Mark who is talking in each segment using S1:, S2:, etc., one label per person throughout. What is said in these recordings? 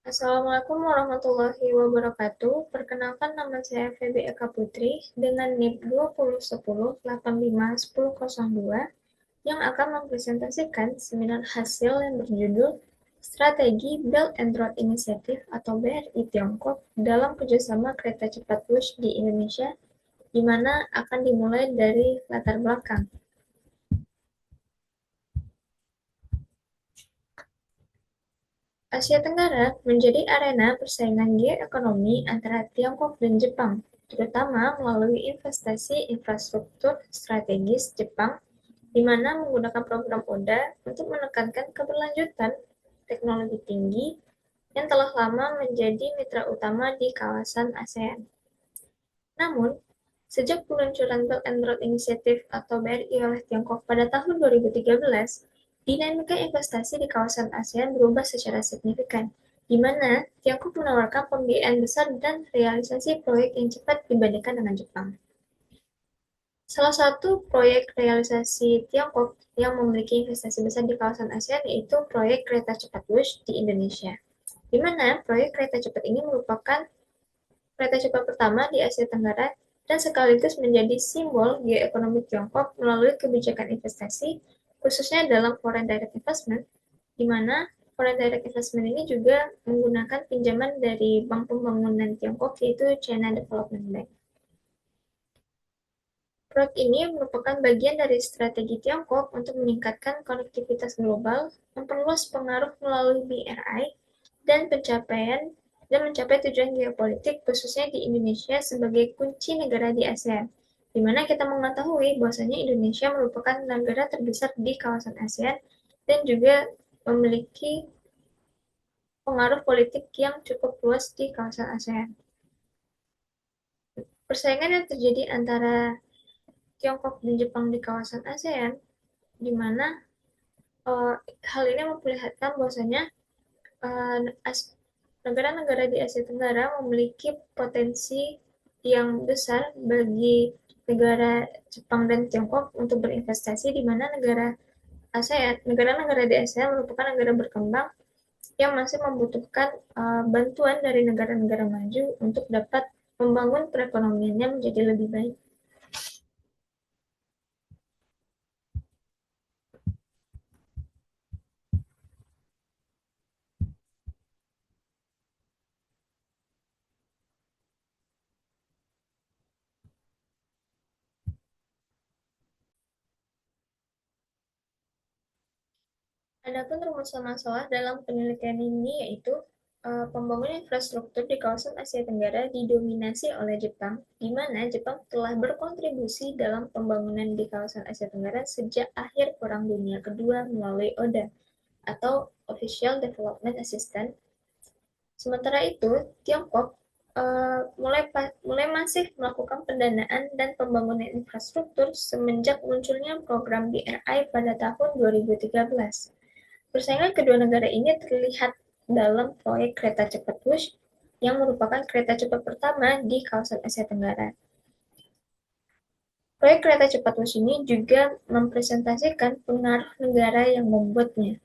S1: Assalamualaikum warahmatullahi wabarakatuh. Perkenalkan nama saya Feby Eka Putri dengan NIP 2010-85-1002 yang akan mempresentasikan seminar hasil yang berjudul Strategi Belt and Road Initiative atau BRI Tiongkok dalam kerjasama kereta cepat Wush di Indonesia, di mana akan dimulai dari latar belakang. Asia Tenggara menjadi arena persaingan geoekonomi antara Tiongkok dan Jepang, terutama melalui investasi infrastruktur strategis Jepang, di mana menggunakan program ODA untuk menekankan keberlanjutan teknologi tinggi yang telah lama menjadi mitra utama di kawasan ASEAN. Namun, sejak peluncuran Belt and Road Initiative atau BRI oleh Tiongkok pada tahun 2013, dinamika investasi di kawasan ASEAN berubah secara signifikan, di mana Tiongkok menawarkan pembiayaan besar dan realisasi proyek yang cepat dibandingkan dengan Jepang. Salah satu proyek realisasi Tiongkok yang memiliki investasi besar di kawasan ASEAN yaitu proyek kereta cepat Wush di Indonesia, di mana proyek kereta cepat ini merupakan kereta cepat pertama di Asia Tenggara dan sekaligus menjadi simbol geoekonomi Tiongkok melalui kebijakan investasi, khususnya dalam foreign direct investment, di mana foreign direct investment ini juga menggunakan pinjaman dari Bank Pembangunan Tiongkok, yaitu China Development Bank. Proyek ini merupakan bagian dari strategi Tiongkok untuk meningkatkan konektivitas global, memperluas pengaruh melalui BRI, dan mencapai tujuan geopolitik khususnya di Indonesia sebagai kunci negara di ASEAN, di mana kita mengetahui bahwasanya Indonesia merupakan negara terbesar di kawasan ASEAN dan juga memiliki pengaruh politik yang cukup luas di kawasan ASEAN. Persaingan yang terjadi antara Tiongkok dan Jepang di kawasan ASEAN, di mana uh, hal ini memperlihatkan bahwasanya uh, negara-negara di Asia Tenggara memiliki potensi yang besar bagi negara Jepang dan Tiongkok untuk berinvestasi, di mana negara-negara di ASEAN merupakan negara berkembang yang masih membutuhkan bantuan dari negara-negara maju untuk dapat membangun perekonomiannya menjadi lebih baik. Adapun rumusan masalah dalam penelitian ini yaitu pembangunan infrastruktur di kawasan Asia Tenggara didominasi oleh Jepang, di mana Jepang telah berkontribusi dalam pembangunan di kawasan Asia Tenggara sejak akhir Perang Dunia Kedua melalui ODA atau Official Development Assistance. Sementara itu, Tiongkok mulai masif melakukan pendanaan dan pembangunan infrastruktur semenjak munculnya program BRI pada tahun 2013. Persaingan kedua negara ini terlihat dalam proyek kereta cepat Wush yang merupakan kereta cepat pertama di kawasan Asia Tenggara. Proyek kereta cepat Wush ini juga mempresentasikan pengaruh negara yang membuatnya,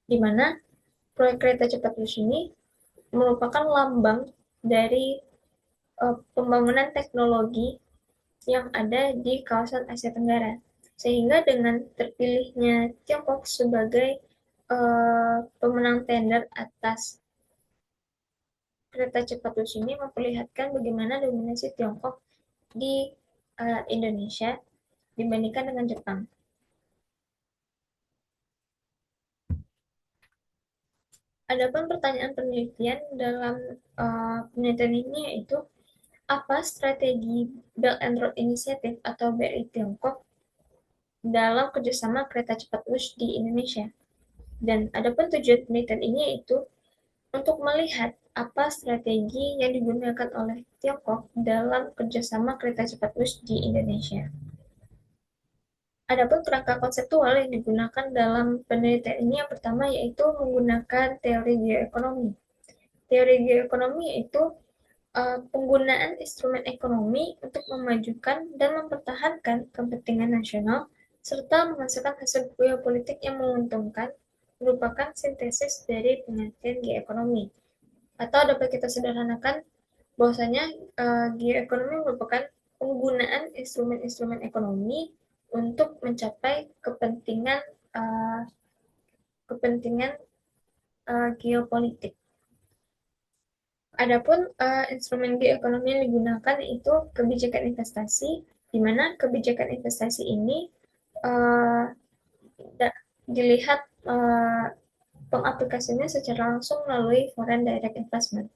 S1: di mana proyek kereta cepat Wush ini merupakan lambang dari pembangunan teknologi yang ada di kawasan Asia Tenggara. Sehingga dengan terpilihnya Tiongkok sebagai pemenang tender atas kereta cepat Wush ini memperlihatkan bagaimana dominasi Tiongkok di Indonesia dibandingkan dengan Jepang. Adapun pertanyaan penelitian dalam penelitian ini yaitu apa strategi Belt and Road Initiative atau BRI Tiongkok dalam kerjasama kereta cepat Wush di Indonesia. Dan adapun tujuan penelitian ini yaitu untuk melihat apa strategi yang digunakan oleh Tiongkok dalam kerjasama kereta cepat Wush di Indonesia. Adapun kerangka konseptual yang digunakan dalam penelitian ini yang pertama yaitu menggunakan teori geoekonomi. Teori geoekonomi yaitu penggunaan instrumen ekonomi untuk memajukan dan mempertahankan kepentingan nasional serta menghasilkan hasil geopolitik yang menguntungkan merupakan sintesis dari pengertian geoekonomi. Atau dapat kita sederhanakan bahwasanya geoekonomi merupakan penggunaan instrumen-instrumen ekonomi untuk mencapai kepentingan uh, kepentingan geopolitik. Adapun instrumen geoekonomi yang digunakan itu kebijakan investasi, di mana kebijakan investasi ini uh, dilihat pengaplikasiannya secara langsung melalui foreign direct investment.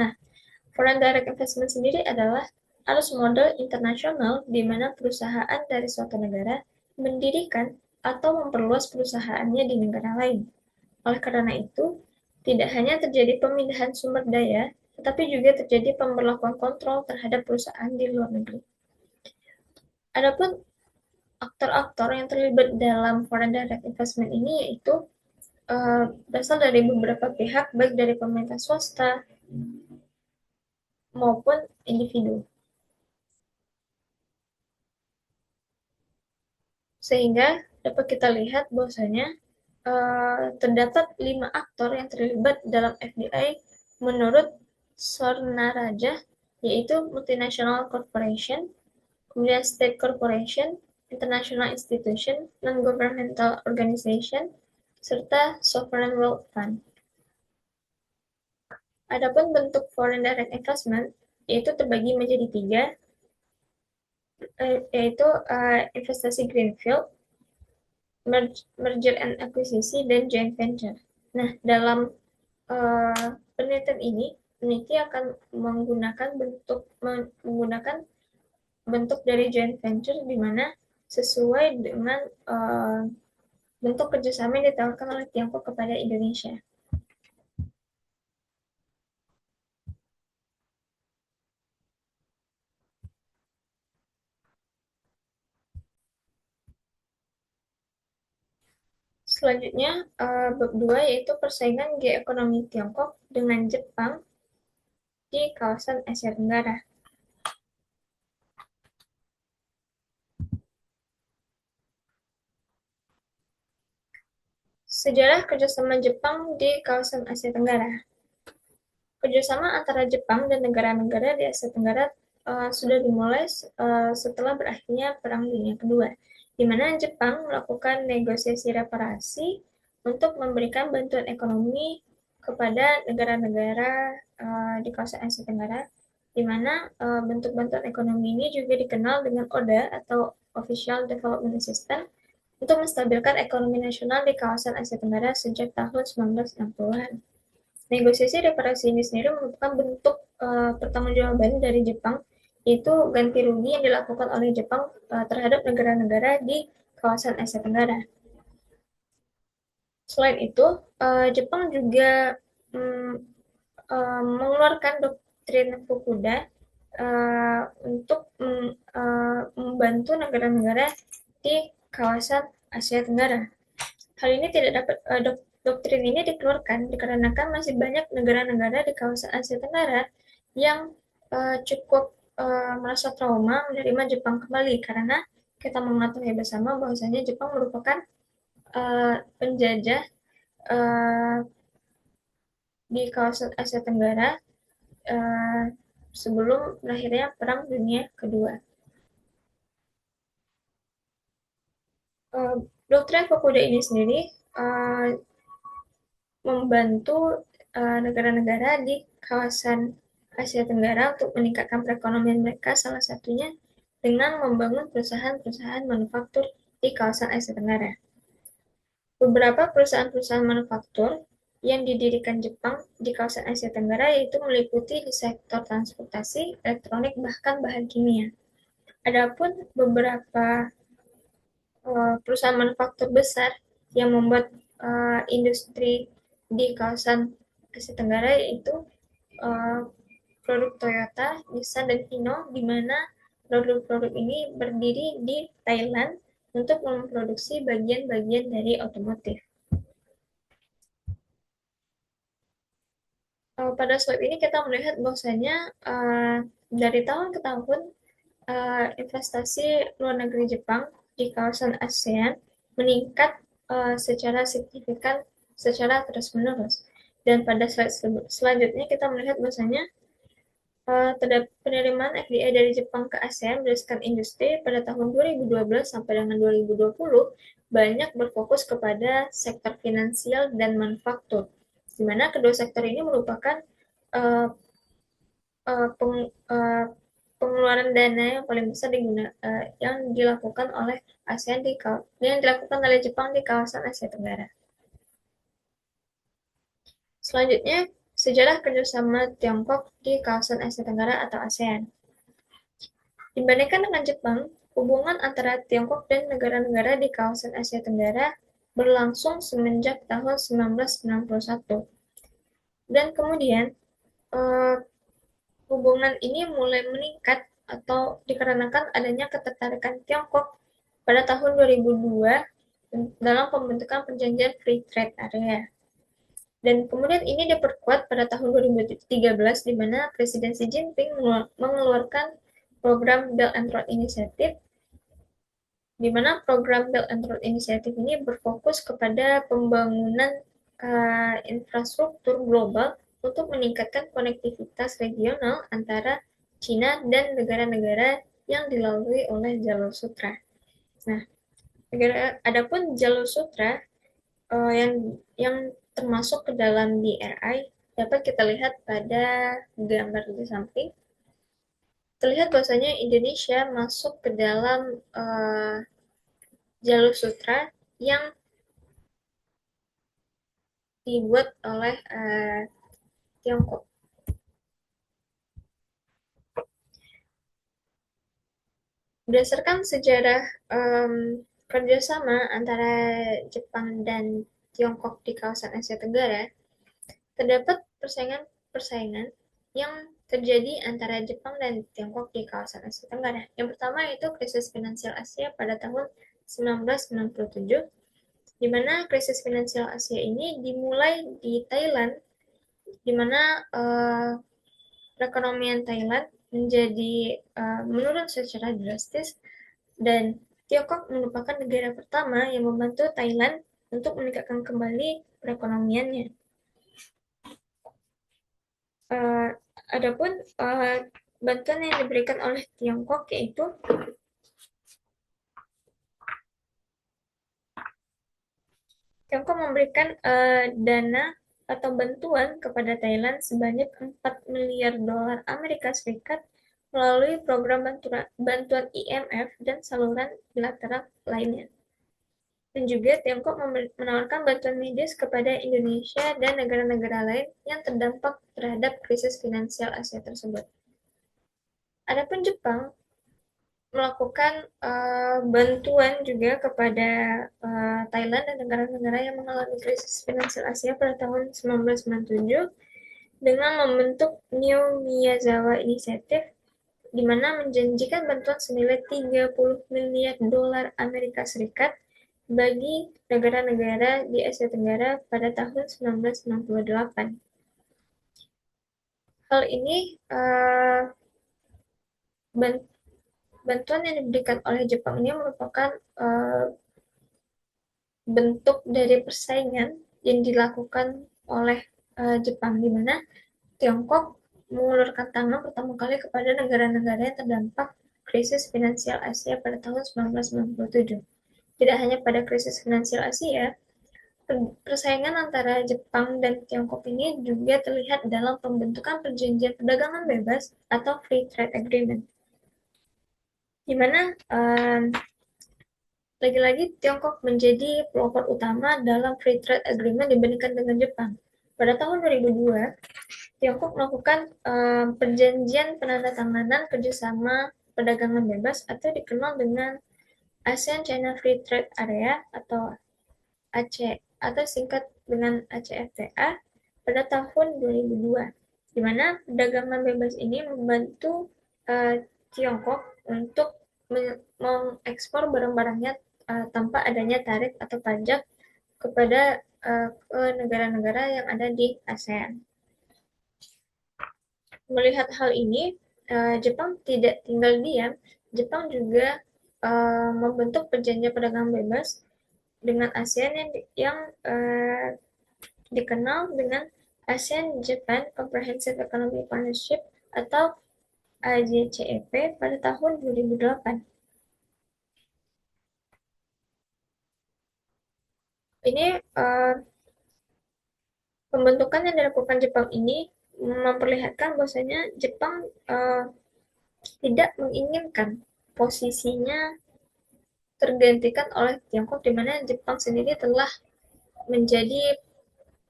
S1: Nah, foreign direct investment sendiri adalah arus modal internasional di mana perusahaan dari suatu negara mendirikan atau memperluas perusahaannya di negara lain. Oleh karena itu, tidak hanya terjadi pemindahan sumber daya, tetapi juga terjadi pemberlakuan kontrol terhadap perusahaan di luar negeri. Adapun aktor-aktor yang terlibat dalam foreign direct investment ini yaitu berasal dari beberapa pihak, baik dari pemerintah swasta maupun individu. Sehingga dapat kita lihat bahwasanya terdapat 5 aktor yang terlibat dalam FDI menurut Sornaraja, yaitu multinational corporation, kemudian state corporation, international institution, non-governmental organization, serta sovereign wealth fund. Adapun bentuk foreign direct investment yaitu terbagi menjadi 3, yaitu investasi greenfield, merger and acquisition, dan joint venture. Nah, dalam penelitian ini, peneliti akan menggunakan bentuk dari joint venture di mana sesuai dengan bentuk kerjasama yang ditawarkan oleh Tiongkok kepada Indonesia. Selanjutnya, bab 2 yaitu persaingan geoekonomi Tiongkok dengan Jepang di kawasan Asia Tenggara. Sejarah kerjasama Jepang di kawasan Asia Tenggara. Kerjasama antara Jepang dan negara-negara di Asia Tenggara sudah dimulai setelah berakhirnya Perang Dunia Kedua, di mana Jepang melakukan negosiasi reparasi untuk memberikan bantuan ekonomi kepada negara-negara di kawasan Asia Tenggara, di mana bentuk bantuan ekonomi ini juga dikenal dengan ODA atau Official Development Assistance untuk menstabilkan ekonomi nasional di kawasan Asia Tenggara sejak tahun 1960-an. Negosiasi reparasi ini sendiri merupakan bentuk pertanggungjawaban dari Jepang, yaitu ganti rugi yang dilakukan oleh Jepang terhadap negara-negara di kawasan Asia Tenggara. Selain itu, Jepang juga mengeluarkan doktrin Fukuda untuk membantu negara-negara di kawasan Asia Tenggara. Hal ini tidak dapat doktrin ini dikeluarkan dikarenakan masih banyak negara-negara di kawasan Asia Tenggara yang cukup merasa trauma menerima Jepang kembali karena kita mengetahui bersama bahwasanya Jepang merupakan penjajah di kawasan Asia Tenggara sebelum berakhirnya Perang Dunia Kedua. Doktrin Fukuda ini sendiri membantu negara-negara di kawasan Asia Tenggara untuk meningkatkan perekonomian mereka, salah satunya dengan membangun perusahaan-perusahaan manufaktur di kawasan Asia Tenggara. Beberapa perusahaan-perusahaan manufaktur yang didirikan Jepang di kawasan Asia Tenggara yaitu meliputi di sektor transportasi, elektronik, bahkan bahan kimia. Adapun beberapa perusahaan manufaktur besar yang membuat industri di kawasan Asia Tenggara yaitu produk Toyota, Nissan, dan Hino, di mana produk-produk ini berdiri di Thailand untuk memproduksi bagian-bagian dari otomotif. Pada slide ini kita melihat bahwasanya dari tahun ke tahun investasi luar negeri Jepang di kawasan ASEAN meningkat secara signifikan secara terus-menerus. Dan pada slide selanjutnya kita melihat bahwasanya terdapat penerimaan FDI dari Jepang ke ASEAN berdasarkan industri pada tahun 2012 sampai dengan 2020 banyak berfokus kepada sektor finansial dan manufaktur, di mana kedua sektor ini merupakan uh, uh, peng, uh, pengeluaran dana yang paling besar yang dilakukan oleh ASEAN yang dilakukan oleh Jepang di kawasan Asia Tenggara. Selanjutnya, sejarah kerjasama Tiongkok di kawasan Asia Tenggara atau ASEAN. Dibandingkan dengan Jepang, hubungan antara Tiongkok dan negara-negara di kawasan Asia Tenggara berlangsung semenjak tahun 1991. Dan kemudian, eh, hubungan ini mulai meningkat atau dikarenakan adanya ketertarikan Tiongkok pada tahun 2002 dalam pembentukan perjanjian Free Trade Area. Dan kemudian ini diperkuat pada tahun 2013 di mana Presiden Xi Jinping mengeluarkan program Belt and Road Initiative, di mana program Belt and Road Initiative ini berfokus kepada pembangunan infrastruktur global untuk meningkatkan konektivitas regional antara China dan negara-negara yang dilalui oleh jalur sutra. Nah, adapun jalur sutra yang termasuk ke dalam BRI dapat kita lihat pada gambar di samping. Terlihat bahwasanya Indonesia masuk ke dalam jalur sutra yang dibuat oleh Tiongkok. Berdasarkan sejarah kerjasama antara Jepang dan Tiongkok di kawasan Asia Tenggara, terdapat persaingan yang terjadi antara Jepang dan Tiongkok di kawasan Asia Tenggara. Yang pertama yaitu krisis finansial Asia pada tahun 1997, di mana krisis finansial Asia ini dimulai di Thailand, di mana perekonomian Thailand menjadi menurun secara drastis, dan Tiongkok merupakan negara pertama yang membantu Thailand untuk meningkatkan kembali perekonomiannya. Adapun bantuan yang diberikan oleh Tiongkok yaitu Tiongkok memberikan dana atau bantuan kepada Thailand sebanyak 4 miliar dolar Amerika Serikat melalui program bantuan IMF dan saluran bilateral lainnya. Dan juga Tiongkok menawarkan bantuan medis kepada Indonesia dan negara-negara lain yang terdampak terhadap krisis finansial Asia tersebut. Adapun Jepang melakukan bantuan juga kepada Thailand dan negara-negara yang mengalami krisis finansial Asia pada tahun 1997 dengan membentuk New Miyazawa Initiative, di mana menjanjikan bantuan senilai 30 miliar dolar Amerika Serikat bagi negara-negara di Asia Tenggara pada tahun 1998. Hal ini bantuan yang diberikan oleh Jepang ini merupakan bentuk dari persaingan yang dilakukan oleh Jepang, di mana Tiongkok mengulurkan tangan pertama kali kepada negara-negara yang terdampak krisis finansial Asia pada tahun 1997. Tidak hanya pada krisis finansial Asia, persaingan antara Jepang dan Tiongkok ini juga terlihat dalam pembentukan perjanjian perdagangan bebas atau Free Trade Agreement, di mana lagi-lagi Tiongkok menjadi pelopor utama dalam Free Trade Agreement dibandingkan dengan Jepang. Pada tahun 2002, Tiongkok melakukan perjanjian penandatanganan kerjasama perdagangan bebas atau dikenal dengan ASEAN China Free Trade Area atau AC atau singkat dengan ACFTA pada tahun 2002, di mana perdagangan bebas ini membantu Tiongkok untuk mengekspor barang-barangnya tanpa adanya tarif atau pajak kepada ke negara-negara yang ada di ASEAN. Melihat hal ini, Jepang tidak tinggal diam. Jepang juga membentuk perjanjian perdagangan bebas dengan ASEAN yang dikenal dengan ASEAN-Japan Comprehensive Economic Partnership atau AJCEP pada tahun 2008. Ini pembentukan yang dilakukan Jepang ini memperlihatkan bahwasanya Jepang tidak menginginkan posisinya tergantikan oleh Tiongkok, di mana Jepang sendiri telah menjadi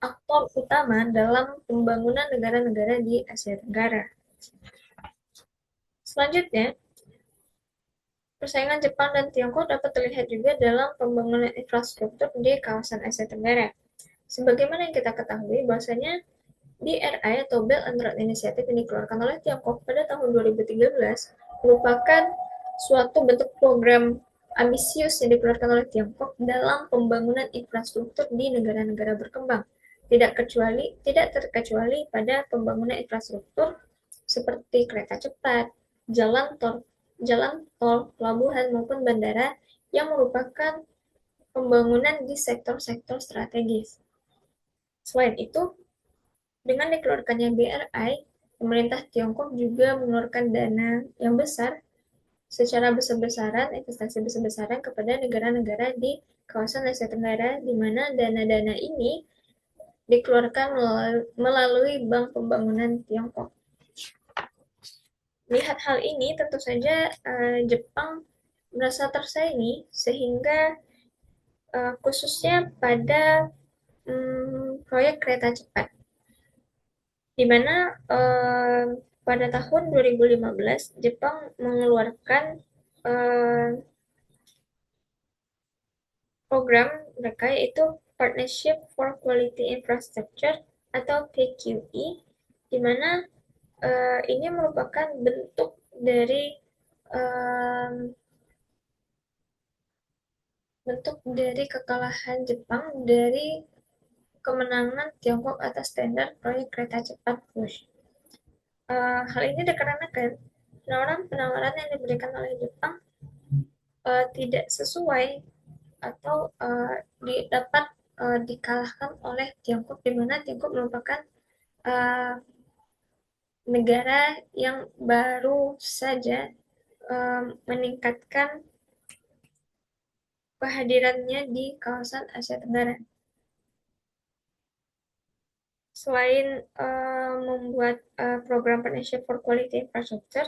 S1: aktor utama dalam pembangunan negara-negara di Asia Tenggara. Selanjutnya, persaingan Jepang dan Tiongkok dapat terlihat juga dalam pembangunan infrastruktur di kawasan Asia Tenggara. Sebagaimana yang kita ketahui bahwasanya BRI atau Belt and Road Initiative yang dikeluarkan oleh Tiongkok pada tahun 2013 merupakan suatu bentuk program ambisius yang dikeluarkan oleh Tiongkok dalam pembangunan infrastruktur di negara-negara berkembang. Tidak terkecuali pada pembangunan infrastruktur seperti kereta cepat, jalan tol, pelabuhan maupun bandara yang merupakan pembangunan di sektor-sektor strategis. Selain itu, dengan dikeluarkannya BRI, pemerintah Tiongkok juga mengeluarkan dana yang besar secara besar-besaran, investasi besar-besaran kepada negara-negara di kawasan Asia Tenggara, di mana dana-dana ini dikeluarkan melalui Bank Pembangunan Tiongkok. Melihat hal ini, tentu saja Jepang merasa tersaingi, sehingga khususnya pada proyek kereta cepat, di mana pada tahun 2015 Jepang mengeluarkan program mereka, yaitu Partnership for Quality Infrastructure atau PQI, di mana ini merupakan bentuk dari kekalahan Jepang dari kemenangan Tiongkok atas tender proyek kereta cepat Fuji. Hal ini dikarenakan penawaran yang diberikan oleh Jepang tidak sesuai atau dapat dikalahkan oleh Tiongkok, di mana Tiongkok merupakan negara yang baru saja meningkatkan kehadirannya di kawasan Asia Tenggara. Selain membuat program Partnership for Quality Infrastructure,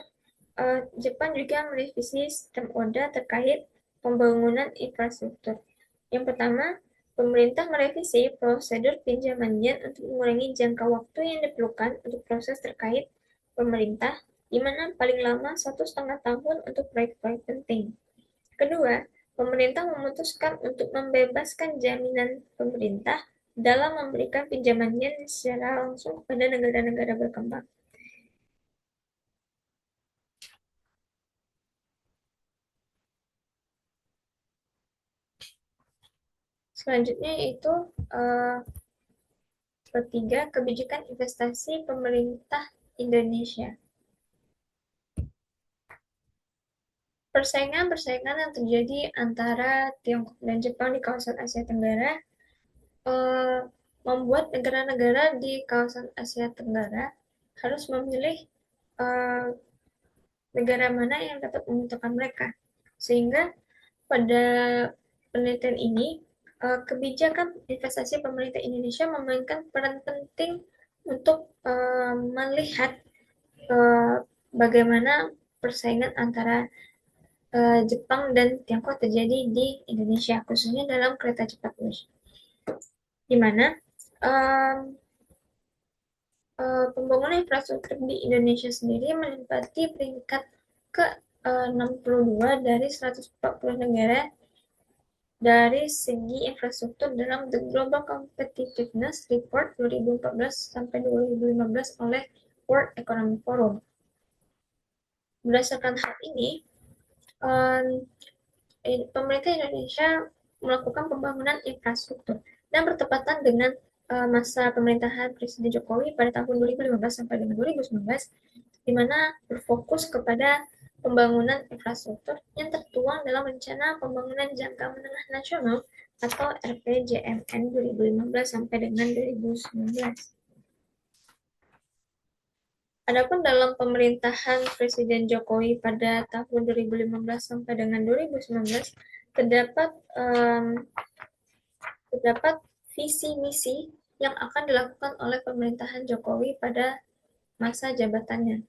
S1: Jepang juga merevisi sistem ODA terkait pembangunan infrastruktur. Yang pertama, pemerintah merevisi prosedur pinjaman yen untuk mengurangi jangka waktu yang diperlukan untuk proses terkait pemerintah, di mana paling lama 1,5 tahun untuk proyek-proyek penting. Kedua, pemerintah memutuskan untuk membebaskan jaminan pemerintah dalam memberikan pinjaman yen secara langsung kepada negara-negara berkembang. Selanjutnya yaitu ketiga, kebijakan investasi pemerintah Indonesia. Persaingan yang terjadi antara Tiongkok dan Jepang di kawasan Asia Tenggara membuat negara-negara di kawasan Asia Tenggara harus memilih negara mana yang dapat membutuhkan mereka. Sehingga pada penelitian ini, kebijakan investasi pemerintah Indonesia memainkan peran penting untuk melihat bagaimana persaingan antara Jepang dan Tiongkok terjadi di Indonesia, khususnya dalam kereta cepat bus, di mana pembangunan infrastruktur di Indonesia sendiri menempati peringkat ke-62 dari 140 negara dari segi infrastruktur dalam The Global Competitiveness Report 2014-2015 oleh World Economic Forum. Berdasarkan hal ini, pemerintah Indonesia melakukan pembangunan infrastruktur dan bertepatan dengan masa pemerintahan Presiden Jokowi pada tahun 2015 sampai dengan 2019, di mana berfokus kepada pembangunan infrastruktur yang tertuang dalam Rencana Pembangunan Jangka Menengah Nasional atau RPJMN 2015 sampai dengan 2019. Adapun dalam pemerintahan Presiden Jokowi pada tahun 2015 sampai dengan 2019 terdapat um, terdapat visi misi yang akan dilakukan oleh pemerintahan Jokowi pada masa jabatannya,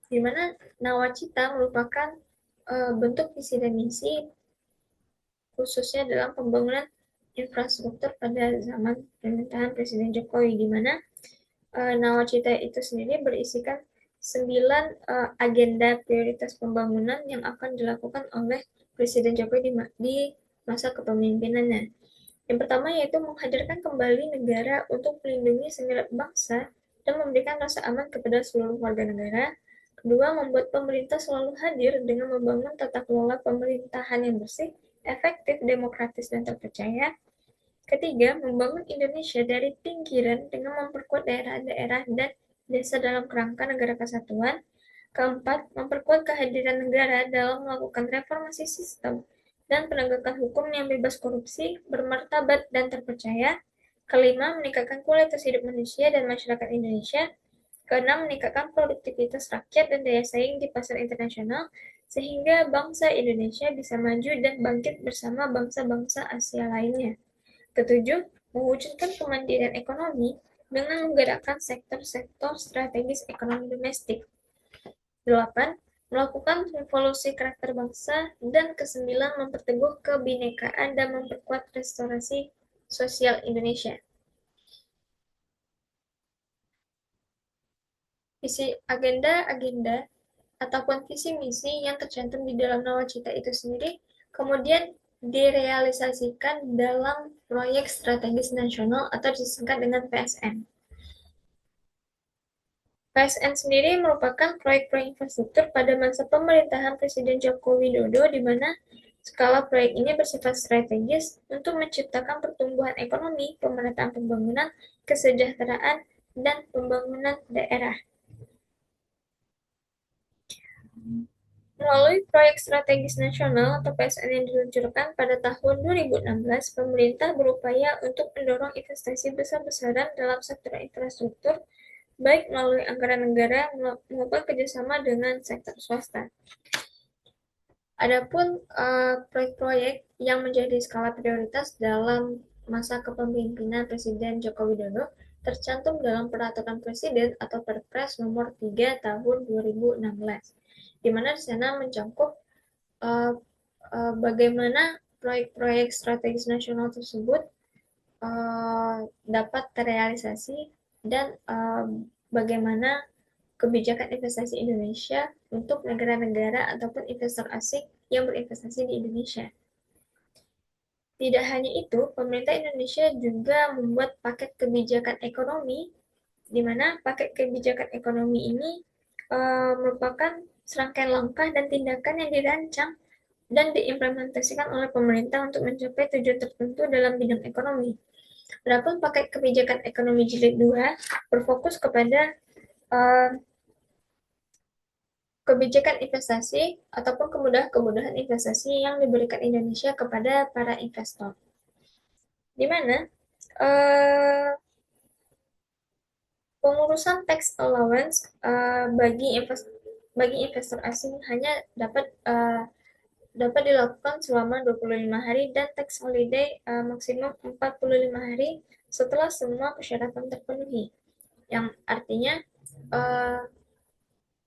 S1: di mana nawacita merupakan bentuk visi dan misi khususnya dalam pembangunan infrastruktur pada zaman pemerintahan Presiden Jokowi, di mana nawacita itu sendiri berisikan 9 agenda prioritas pembangunan yang akan dilakukan oleh Presiden Jokowi di masa kepemimpinannya. Yang pertama yaitu menghadirkan kembali negara untuk melindungi segenap bangsa dan memberikan rasa aman kepada seluruh warga negara. Kedua, membuat pemerintah selalu hadir dengan membangun tata kelola pemerintahan yang bersih, efektif, demokratis, dan terpercaya. Ketiga, membangun Indonesia dari pinggiran dengan memperkuat daerah-daerah dan desa dalam kerangka negara kesatuan. Keempat, memperkuat kehadiran negara dalam melakukan reformasi sistem dan penegakan hukum yang bebas korupsi, bermartabat, dan terpercaya. Kelima, meningkatkan kualitas hidup manusia dan masyarakat Indonesia. Keenam, meningkatkan produktivitas rakyat dan daya saing di pasar internasional, sehingga bangsa Indonesia bisa maju dan bangkit bersama bangsa-bangsa Asia lainnya. Ketujuh, mewujudkan kemandirian ekonomi dengan menggerakkan sektor-sektor strategis ekonomi domestik. Delapan, melakukan revolusi karakter bangsa. Dan kesembilan, memperteguh kebinekaan dan memperkuat restorasi sosial Indonesia. Visi agenda-agenda ataupun visi misi yang tercantum di dalam nawacita itu sendiri kemudian direalisasikan dalam proyek strategis nasional atau disingkat dengan PSN. PSN sendiri merupakan proyek-proyek infrastruktur pada masa pemerintahan Presiden Joko Widodo, di mana skala proyek ini bersifat strategis untuk menciptakan pertumbuhan ekonomi, pemerataan pembangunan, kesejahteraan, dan pembangunan daerah. Melalui proyek strategis nasional atau PSN yang diluncurkan pada tahun 2016, pemerintah berupaya untuk mendorong investasi besar-besaran dalam sektor infrastruktur, baik melalui anggaran negara maupun kerjasama dengan sektor swasta. Adapun proyek-proyek yang menjadi skala prioritas dalam masa kepemimpinan Presiden Joko Widodo tercantum dalam Peraturan Presiden atau Perpres nomor 3 tahun 2016, di mana di sana mencakup bagaimana proyek-proyek strategis nasional tersebut dapat terrealisasi dan bagaimana kebijakan investasi Indonesia untuk negara-negara ataupun investor asing yang berinvestasi di Indonesia. Tidak hanya itu, pemerintah Indonesia juga membuat paket kebijakan ekonomi, di mana paket kebijakan ekonomi ini merupakan serangkaian langkah dan tindakan yang dirancang dan diimplementasikan oleh pemerintah untuk mencapai tujuan tertentu dalam bidang ekonomi. Adapun paket kebijakan ekonomi jilid 2 berfokus kepada kebijakan investasi ataupun kemudahan-kemudahan investasi yang diberikan Indonesia kepada para investor. Di mana pengurusan tax allowance bagi investor asing hanya dapat dilakukan selama 25 hari dan tax holiday maksimum 45 hari setelah semua persyaratan terpenuhi. Yang artinya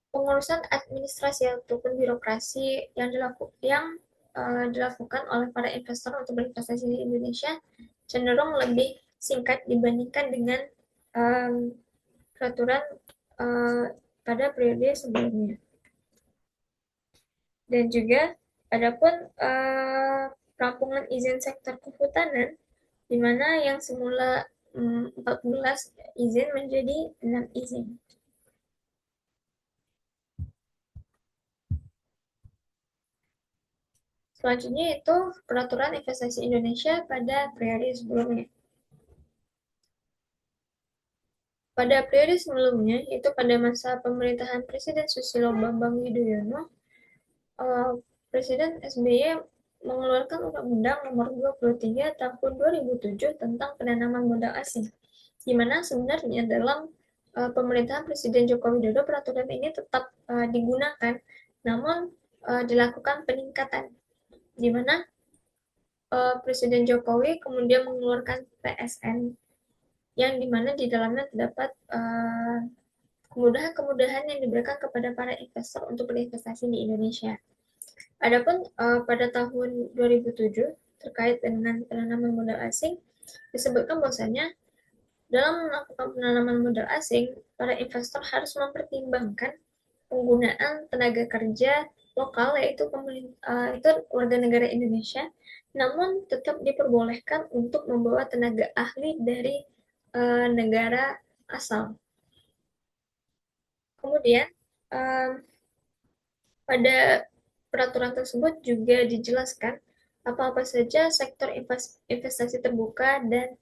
S1: pengurusan administrasi ataupun birokrasi yang dilakukan oleh para investor untuk berinvestasi di Indonesia cenderung lebih singkat dibandingkan dengan peraturan pada periode sebelumnya. Dan juga adapun perampungan izin sektor kehutanan, di mana yang semula 14 izin menjadi 6 izin. Selanjutnya itu peraturan investasi Indonesia pada periode sebelumnya. Pada periode sebelumnya, yaitu pada masa pemerintahan Presiden Susilo Bambang Yudhoyono, Presiden SBY mengeluarkan Undang-Undang Nomor 23 Tahun 2007 tentang penanaman modal asing, di mana sebenarnya dalam pemerintahan Presiden Joko Widodo peraturan ini tetap digunakan, namun dilakukan peningkatan, di mana Presiden Jokowi kemudian mengeluarkan PSN yang dimana di dalamnya terdapat kemudahan-kemudahan yang diberikan kepada para investor untuk berinvestasi di Indonesia. Adapun pada tahun 2007 terkait dengan penanaman modal asing disebutkan bahwasanya dalam melakukan penanaman modal asing, para investor harus mempertimbangkan penggunaan tenaga kerja lokal yaitu itu warga negara Indonesia, namun tetap diperbolehkan untuk membawa tenaga ahli dari negara asal. Kemudian pada peraturan tersebut juga dijelaskan apa-apa saja sektor investasi terbuka dan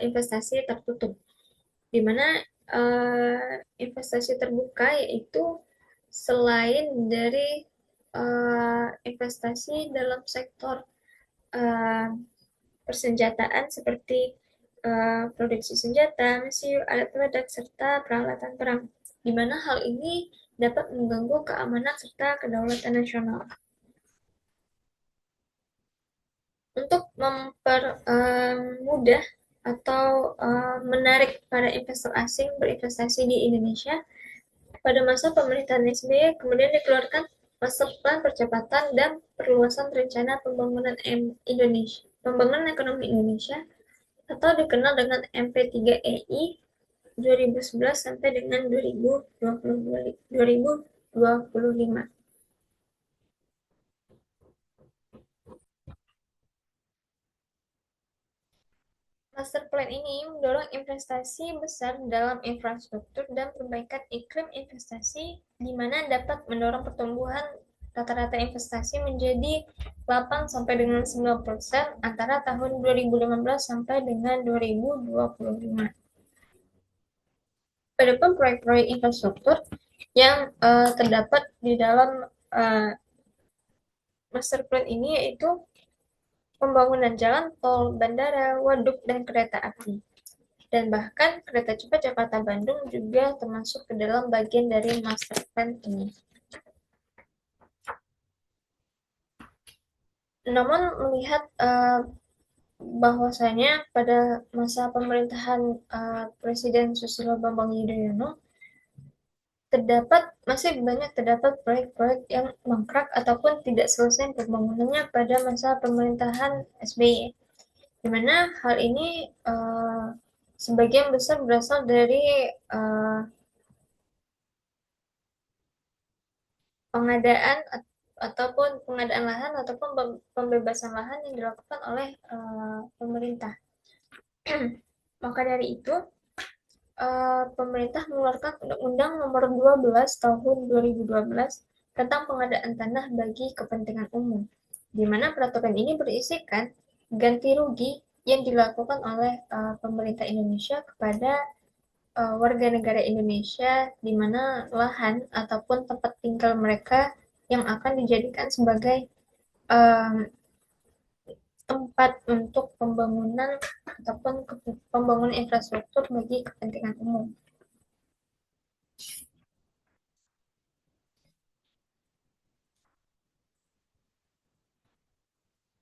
S1: investasi tertutup, di mana investasi terbuka yaitu selain dari investasi dalam sektor uh, persenjataan seperti produksi senjata, mesiu, alat peledak, serta peralatan perang, di mana hal ini dapat mengganggu keamanan serta kedaulatan nasional. Untuk mempermudah atau menarik para investor asing berinvestasi di Indonesia, pada masa pemerintahan SBY kemudian dikeluarkan Master Plan Percepatan dan Perluasan Rencana Pembangunan Indonesia, Pembangunan Ekonomi Indonesia atau dikenal dengan MP3EI 2011 sampai dengan 2025. Master Plan ini mendorong investasi besar dalam infrastruktur dan perbaikan iklim investasi, di mana dapat mendorong pertumbuhan rata-rata investasi menjadi 8 sampai dengan 9% antara tahun 2015 sampai dengan 2025. Adapun proyek-proyek infrastruktur yang terdapat di dalam Master Plan ini yaitu pembangunan jalan tol, bandara, waduk, dan kereta api. Dan bahkan kereta cepat Jakarta-Bandung juga termasuk ke dalam bagian dari Master Plan ini. Namun melihat bahwasanya pada masa pemerintahan Presiden Susilo Bambang Yudhoyono masih banyak terdapat proyek-proyek yang mangkrak ataupun tidak selesai pembangunannya pada masa pemerintahan SBY, di mana hal ini sebagian besar berasal dari pengadaan ataupun pengadaan lahan ataupun pembebasan lahan yang dilakukan oleh pemerintah. Maka dari itu, pemerintah mengeluarkan Undang-Undang Nomor 12 Tahun 2012 tentang pengadaan tanah bagi kepentingan umum, di mana peraturan ini berisikan ganti rugi yang dilakukan oleh pemerintah Indonesia kepada warga negara Indonesia, di mana lahan ataupun tempat tinggal mereka yang akan dijadikan sebagai tempat untuk pembangunan ataupun pembangunan infrastruktur bagi kepentingan umum.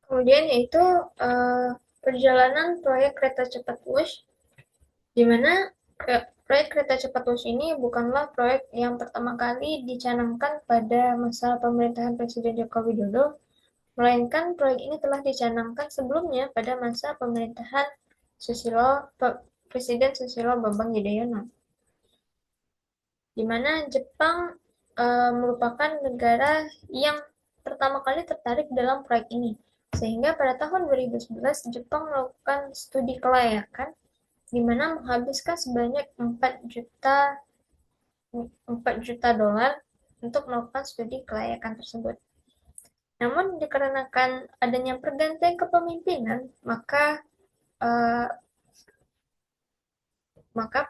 S1: Kemudian yaitu perjalanan proyek kereta cepat Wush, di mana proyek kereta cepat Wush ini bukanlah proyek yang pertama kali dicanangkan pada masa pemerintahan Presiden Joko Widodo, melainkan proyek ini telah dicanangkan sebelumnya pada masa pemerintahan Presiden Susilo Bambang Yudhoyono, di mana Jepang merupakan negara yang pertama kali tertarik dalam proyek ini. Sehingga pada tahun 2011 Jepang melakukan studi kelayakan, di mana menghabiskan sebanyak 4 juta dolar untuk melakukan studi kelayakan tersebut. Namun dikarenakan adanya pergantian kepemimpinan, maka uh, maka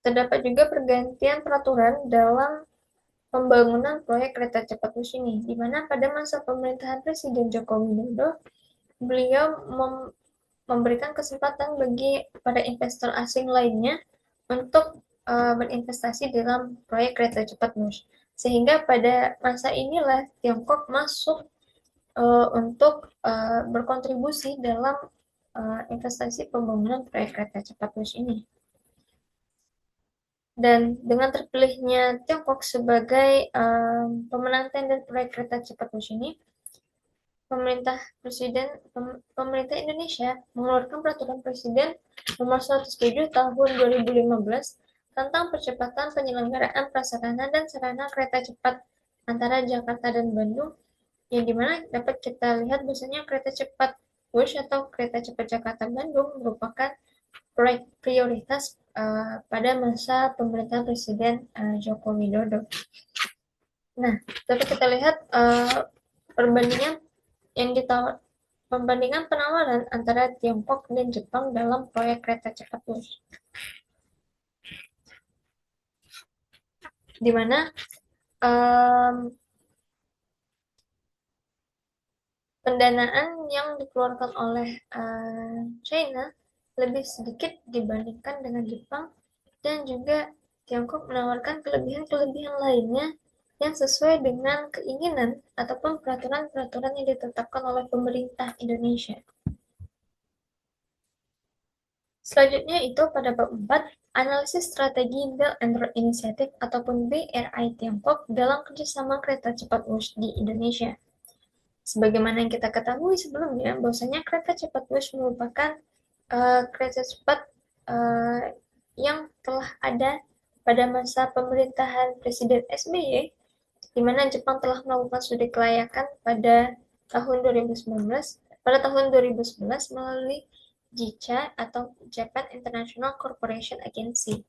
S1: terdapat juga pergantian peraturan dalam pembangunan proyek kereta cepat Wush ini, di mana pada masa pemerintahan Presiden Joko Widodo, beliau memberikan kesempatan bagi para investor asing lainnya untuk berinvestasi dalam proyek kereta cepat Wush. Sehingga pada masa inilah Tiongkok masuk untuk berkontribusi dalam investasi pembangunan proyek kereta cepat Wush ini. Dan dengan terpilihnya Tiongkok sebagai pemenang tender proyek kereta cepat Wush ini, pemerintah Indonesia mengeluarkan peraturan Presiden nomor 107 tahun 2015 tentang percepatan penyelenggaraan prasarana dan sarana kereta cepat antara Jakarta dan Bandung, yang dimana dapat kita lihat bahwasanya kereta cepat Wush atau kereta cepat Jakarta-Bandung merupakan proyek prioritas pada masa pemerintahan Presiden Joko Widodo. Nah, dapat kita lihat perbandingan penawaran antara Tiongkok dan Jepang dalam proyek kereta cepat Wush, di mana pendanaan yang dikeluarkan oleh China lebih sedikit dibandingkan dengan Jepang, dan juga Tiongkok menawarkan kelebihan-kelebihan lainnya yang sesuai dengan keinginan ataupun peraturan-peraturan yang ditetapkan oleh pemerintah Indonesia. Selanjutnya itu pada bab 4, analisis strategi Belt and Road Initiative ataupun BRI Tiongkok dalam kerjasama kereta cepat Wush di Indonesia. Sebagaimana yang kita ketahui sebelumnya, bahwasanya kereta cepat Wush merupakan kereta cepat yang telah ada pada masa pemerintahan Presiden SBY, di mana Jepang telah melakukan studi kelayakan pada tahun 2011 melalui JICA atau Japan International Corporation Agency.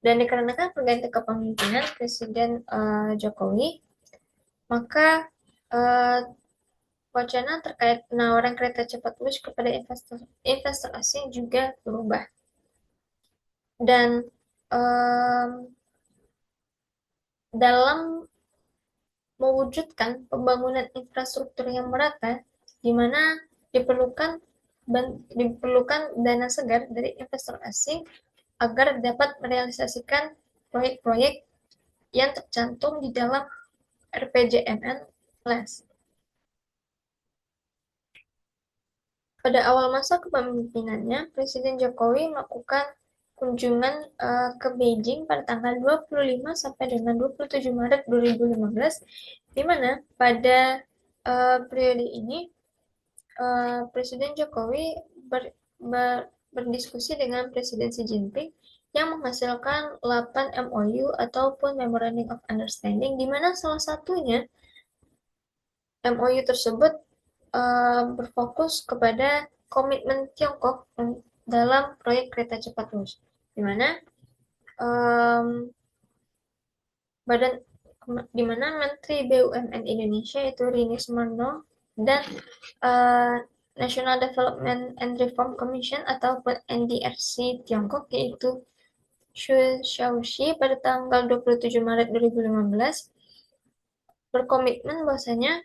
S1: Dan dikarenakan pergantian kepemimpinan Presiden Jokowi, maka wacana terkait penawaran kereta cepat Wush kepada investor asing juga berubah. Dan dalam mewujudkan pembangunan infrastruktur yang merata, di mana diperlukan dana segar dari investor asing agar dapat merealisasikan proyek-proyek yang tercantum di dalam RPJMN+. Pada awal masa kepemimpinannya, Presiden Jokowi melakukan kunjungan ke Beijing pada tanggal 25 sampai dengan 27 Maret 2015, di mana pada periode ini Presiden Jokowi berdiskusi dengan Presiden Xi Jinping yang menghasilkan 8 MOU ataupun Memorandum of Understanding, di mana salah satunya MOU tersebut berfokus kepada komitmen Tiongkok dalam proyek kereta cepat Wush, di mana Menteri BUMN Indonesia yaitu Rini Sumarno dan National Development and Reform Commission atau NDRC Tiongkok yaitu Xu Xiaoxi pada tanggal 27 Maret 2015 berkomitmen bahwasanya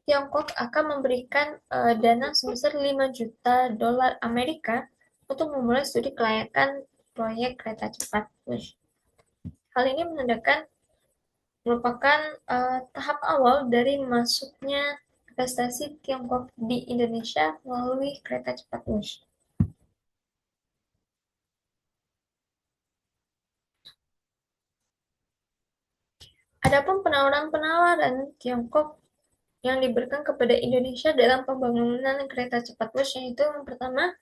S1: Tiongkok akan memberikan dana sebesar 5 juta dolar Amerika untuk memulai studi kelayakan proyek kereta cepat Wush. Hal ini merupakan tahap awal dari masuknya investasi Tiongkok di Indonesia melalui kereta cepat Wush. Adapun penawaran Tiongkok yang diberikan kepada Indonesia dalam pembangunan kereta cepat Wush, yaitu yang pertama,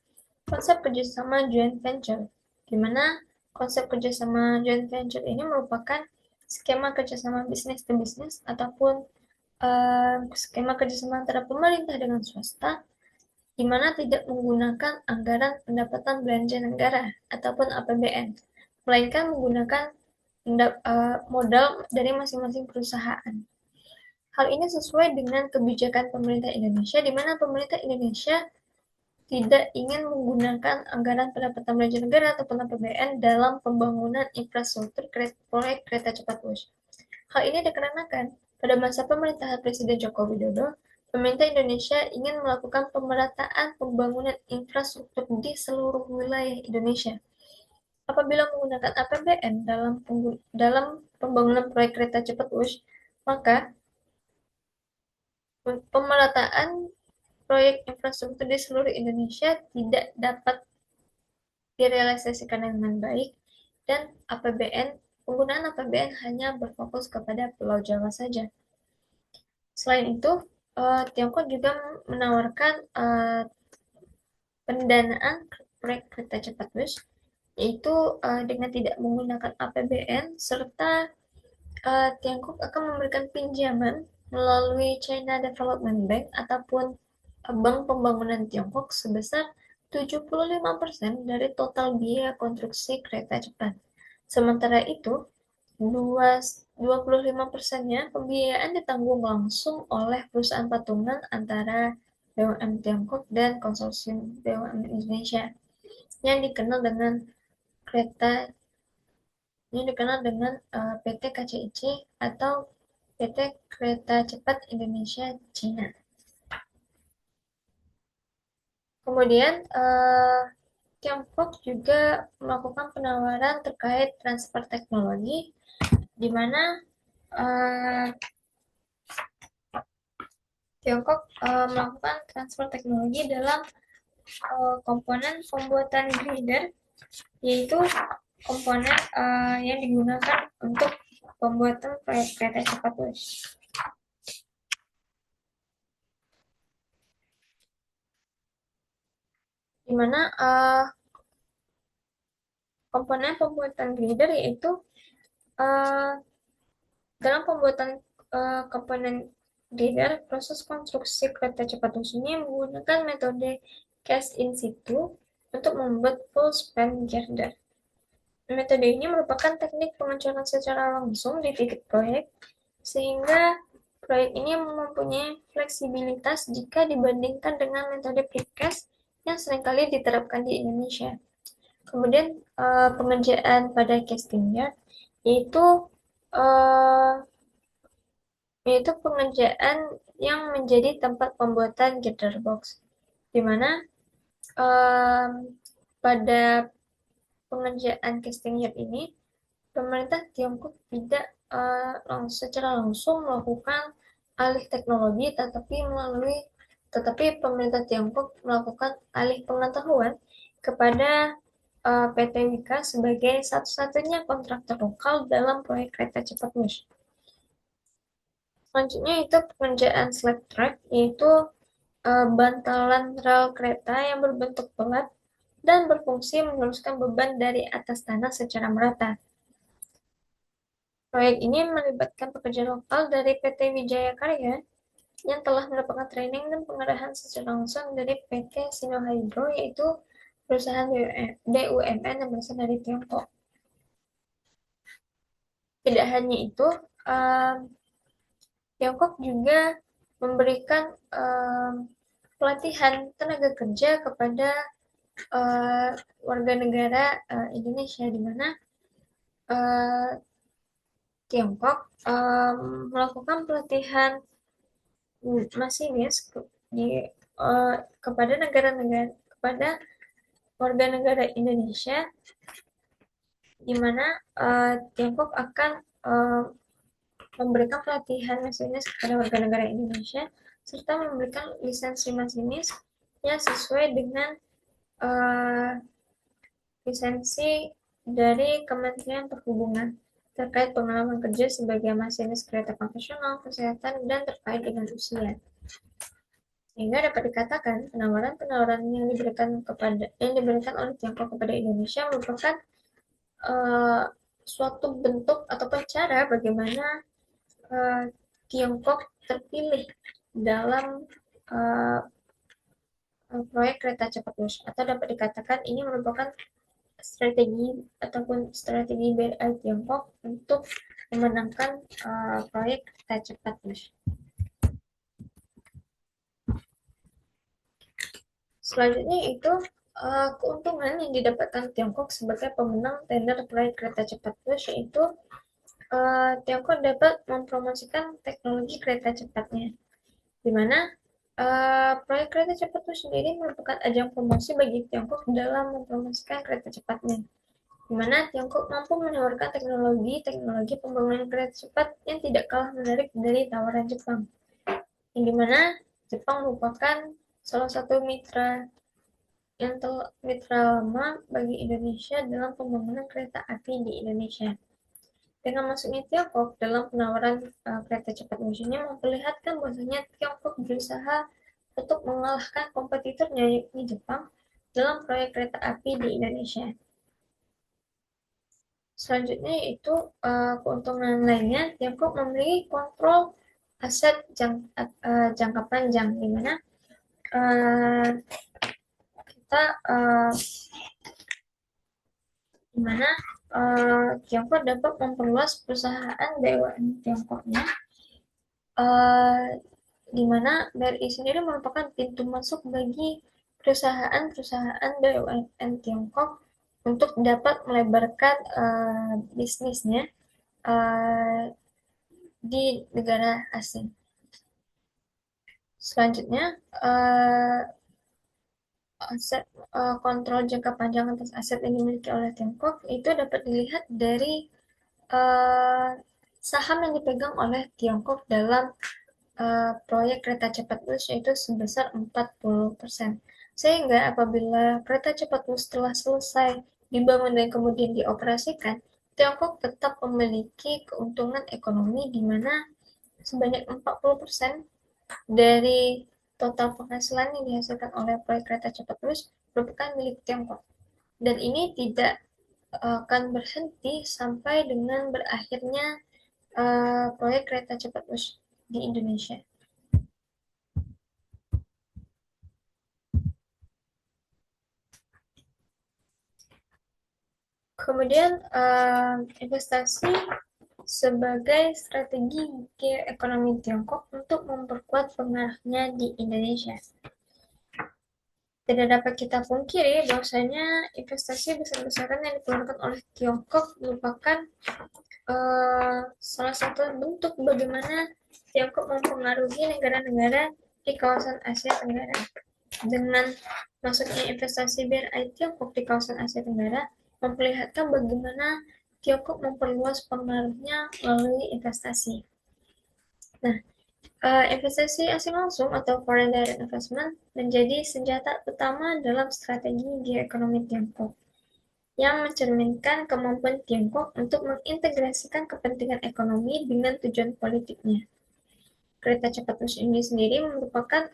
S1: konsep kerjasama joint venture, di mana konsep kerjasama joint venture ini merupakan skema kerjasama bisnis ke bisnis ataupun skema kerjasama antara pemerintah dengan swasta, di mana tidak menggunakan anggaran pendapatan belanja negara ataupun APBN, melainkan menggunakan modal dari masing-masing perusahaan. Hal ini sesuai dengan kebijakan pemerintah Indonesia, di mana pemerintah Indonesia tidak ingin menggunakan anggaran pendapatan belanja negara ataupun APBN dalam pembangunan infrastruktur proyek kereta cepat Wush. Hal ini dikarenakan pada masa pemerintahan Presiden Joko Widodo, Pemerintah Indonesia ingin melakukan pemerataan pembangunan infrastruktur di seluruh wilayah Indonesia. Apabila menggunakan APBN dalam pembangunan proyek kereta cepat WUSH, maka pemerataan proyek infrastruktur di seluruh Indonesia tidak dapat direalisasikan dengan baik dan penggunaan APBN hanya berfokus kepada Pulau Jawa saja. Selain itu, Tiongkok juga menawarkan pendanaan proyek kereta cepat bus, yaitu dengan tidak menggunakan APBN, serta Tiongkok akan memberikan pinjaman melalui China Development Bank ataupun Bank Pembangunan Tiongkok sebesar 75% dari total biaya konstruksi kereta cepat. Sementara itu, 25%-nya pembiayaan ditanggung langsung oleh perusahaan patungan antara BUMN Tiongkok dan konsorsium BUMN Indonesia yang dikenal dengan kereta PT KCIC atau PT Kereta Cepat Indonesia Cina. Kemudian Tiongkok juga melakukan penawaran terkait transfer teknologi, di mana uh, Tiongkok melakukan transfer teknologi dalam komponen pembuatan grider, yaitu komponen yang digunakan untuk pembuatan proyek kereta cepat bus. Di mana komponen pembuatan grider yaitu dalam pembuatan komponen grider, proses konstruksi kereta cepat bus ini menggunakan metode cast in situ untuk membuat full span girder. Metode ini merupakan teknik pengecoran secara langsung di titik proyek, sehingga proyek ini mempunyai fleksibilitas jika dibandingkan dengan metode precast yang seringkali diterapkan di Indonesia. Kemudian pengerjaan pada casting yard yaitu pengerjaan yang menjadi tempat pembuatan girder box, di mana pada pengerjaan casting yard ini pemerintah Tiongkok tidak secara langsung melakukan alih teknologi, tetapi pemerintah Tiongkok melakukan alih pengetahuan kepada PT Wika sebagai satu-satunya kontraktor lokal dalam proyek kereta cepat bus. Selanjutnya itu pengerjaan slab track, yaitu bantalan rel kereta yang berbentuk pelat dan berfungsi meneruskan beban dari atas tanah secara merata. Proyek ini melibatkan pekerja lokal dari PT Wijaya Karya yang telah mendapatkan training dan pengarahan secara langsung dari PT Sinohydro, yaitu perusahaan BUMN yang berasal dari Tiongkok. Tidak hanya itu, Tiongkok juga memberikan pelatihan tenaga kerja kepada warga negara Indonesia, di mana Tiongkok melakukan pelatihan masinis kepada warga negara Indonesia, di mana Tiongkok akan memberikan pelatihan masinis kepada warga negara Indonesia serta memberikan lisensi masinis yang sesuai dengan lisensi dari Kementerian Perhubungan terkait pengalaman kerja sebagai masinis kereta konvensional, kesehatan, dan terkait dengan usia. Sehingga dapat dikatakan penawaran-penawaran yang diberikan oleh Tiongkok kepada Indonesia merupakan suatu bentuk ataupun cara bagaimana Tiongkok terpilih dalam proyek kereta cepat bus, atau dapat dikatakan ini merupakan strategi BRI Tiongkok untuk memenangkan proyek kereta cepat bus. Selanjutnya itu keuntungan yang didapatkan Tiongkok sebagai pemenang tender proyek kereta cepat bus, yaitu Tiongkok dapat mempromosikan teknologi kereta cepatnya, di mana proyek kereta cepat itu sendiri merupakan ajang promosi bagi Tiongkok dalam mempromosikan kereta cepatnya, di mana Tiongkok mampu menawarkan teknologi pembangunan kereta cepat yang tidak kalah menarik dari tawaran Jepang, yang dimana Jepang merupakan salah satu mitra lama bagi Indonesia dalam pembangunan kereta api di Indonesia. Dengan masuknya Tiongkok dalam penawaran kereta cepat musimnya memperlihatkan bahwasanya Tiongkok berusaha untuk mengalahkan kompetitornya yakni Jepang dalam proyek kereta api di Indonesia. Selanjutnya yaitu keuntungan lainnya, Tiongkok memiliki kontrol aset jangka panjang, di mana uh, kita di mana Tiongkok dapat memperluas perusahaan BUMN Tiongkoknya, uh, di mana BRI sendiri merupakan pintu masuk bagi perusahaan-perusahaan BUMN Tiongkok untuk dapat melebarkan bisnisnya uh, di negara asing. Selanjutnya, aset kontrol jangka panjang atas aset yang dimiliki oleh Tiongkok itu dapat dilihat dari uh, saham yang dipegang oleh Tiongkok dalam proyek kereta cepat bus yaitu sebesar 40%. Sehingga apabila kereta cepat bus telah selesai dibangun dan kemudian dioperasikan, Tiongkok tetap memiliki keuntungan ekonomi di mana sebanyak 40% dari total penghasilan yang dihasilkan oleh proyek kereta cepat bus merupakan milik Tiongkok. Dan ini tidak akan berhenti sampai dengan berakhirnya proyek kereta cepat bus di Indonesia. Kemudian investasi sebagai strategi ekonomi Tiongkok untuk memperkuat pengaruhnya di Indonesia. Tidak dapat kita pungkiri bahwasanya investasi besar-besaran yang dikeluarkan oleh Tiongkok merupakan salah satu bentuk bagaimana Tiongkok mempengaruhi negara-negara di kawasan Asia Tenggara. Dengan masuknya investasi BRI Tiongkok di kawasan Asia Tenggara, memperlihatkan bagaimana Tiongkok memperluas pengaruhnya melalui investasi. Nah, investasi asing langsung atau foreign direct investment menjadi senjata utama dalam strategi geoekonomi Tiongkok yang mencerminkan kemampuan Tiongkok untuk mengintegrasikan kepentingan ekonomi dengan tujuan politiknya. Kereta cepat bus ini sendiri merupakan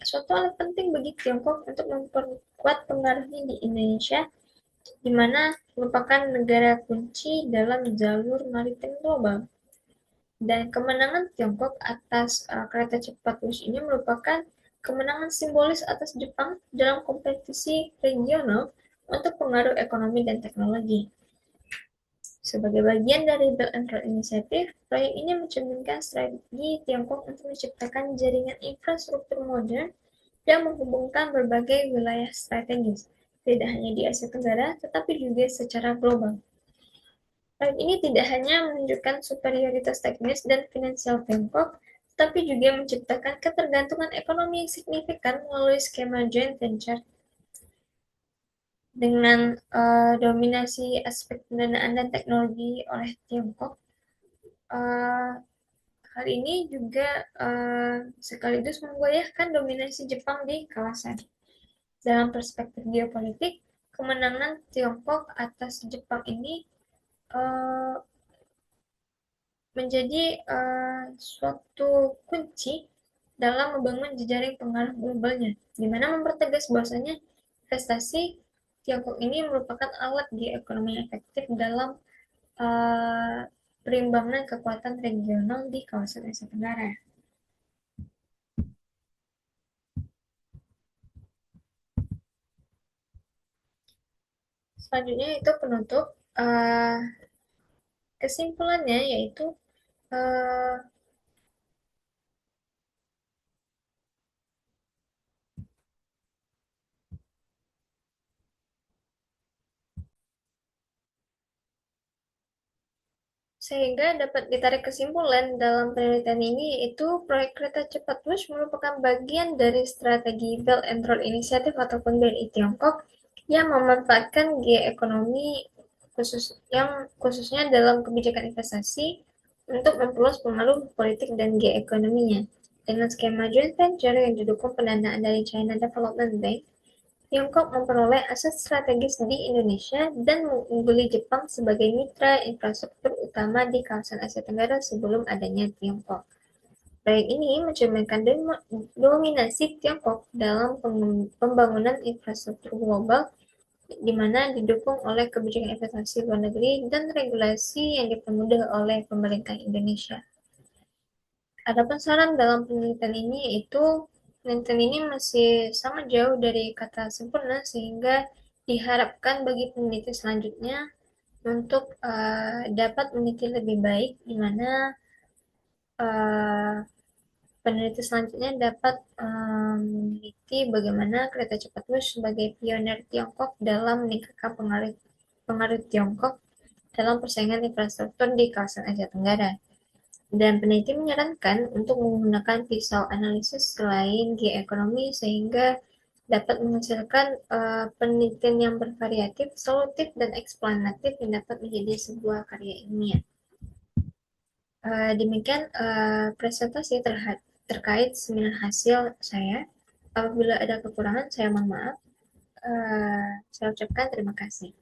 S1: suatu hal penting bagi Tiongkok untuk memperkuat pengaruhnya di Indonesia, di mana merupakan negara kunci dalam jalur maritim global. Dan kemenangan Tiongkok atas kereta cepat bus ini merupakan kemenangan simbolis atas Jepang dalam kompetisi regional untuk pengaruh ekonomi dan teknologi. Sebagai bagian dari Belt and Road Initiative, proyek ini mencerminkan strategi Tiongkok untuk menciptakan jaringan infrastruktur modern yang menghubungkan berbagai wilayah strategis, tidak hanya di Asia Tenggara, tetapi juga secara global. Proyek ini tidak hanya menunjukkan superioritas teknis dan finansial Tiongkok, tetapi juga menciptakan ketergantungan ekonomi yang signifikan melalui skema joint venture dengan dominasi aspek pendanaan dan teknologi oleh Tiongkok. Hal ini juga sekaligus menggoyahkan dominasi Jepang di kawasan. Dalam perspektif geopolitik, kemenangan Tiongkok atas Jepang ini menjadi suatu kunci dalam membangun jejaring pengaruh globalnya, di mana mempertegas bahwasanya investasi Tiongkok ini merupakan alat geoekonomi yang efektif dalam perimbangan kekuatan regional di kawasan Asia Tenggara. Selanjutnya itu penutup. Kesimpulannya yaitu uh, Sehingga dapat ditarik kesimpulan dalam penelitian ini yaitu proyek kereta cepat Wush merupakan bagian dari strategi Belt and Road Initiative ataupun BRI Tiongkok yang memanfaatkan ekonomi khususnya dalam kebijakan investasi untuk memperluas pengaruh politik dan ekonominya. Dengan skema joint venture yang didukung pendanaan dari China Development Bank, Tiongkok memperoleh aset strategis di Indonesia dan mengungguli Jepang sebagai mitra infrastruktur utama di kawasan Asia Tenggara sebelum adanya Tiongkok. Proyek ini mencerminkan dominasi Tiongkok dalam pembangunan infrastruktur global, di mana didukung oleh kebijakan investasi luar negeri dan regulasi yang dipermudah oleh pemerintah Indonesia. Adapun saran dalam penelitian ini yaitu penelitian ini masih sangat jauh dari kata sempurna sehingga diharapkan bagi peneliti selanjutnya untuk dapat meneliti lebih baik di mana uh, peneliti selanjutnya dapat meneliti bagaimana kereta cepat Wush sebagai pionir Tiongkok dalam meningkatkan pengaruh Tiongkok dalam persaingan infrastruktur di kawasan Asia Tenggara. Dan peneliti menyarankan untuk menggunakan pisau analisis selain ekonomi sehingga dapat menghasilkan penelitian yang bervariatif, solutif, dan eksplanatif yang dapat menjadi sebuah karya ilmiah. Demikian presentasi terkait seminar hasil saya. Apabila ada kekurangan, saya mohon maaf. Saya ucapkan terima kasih.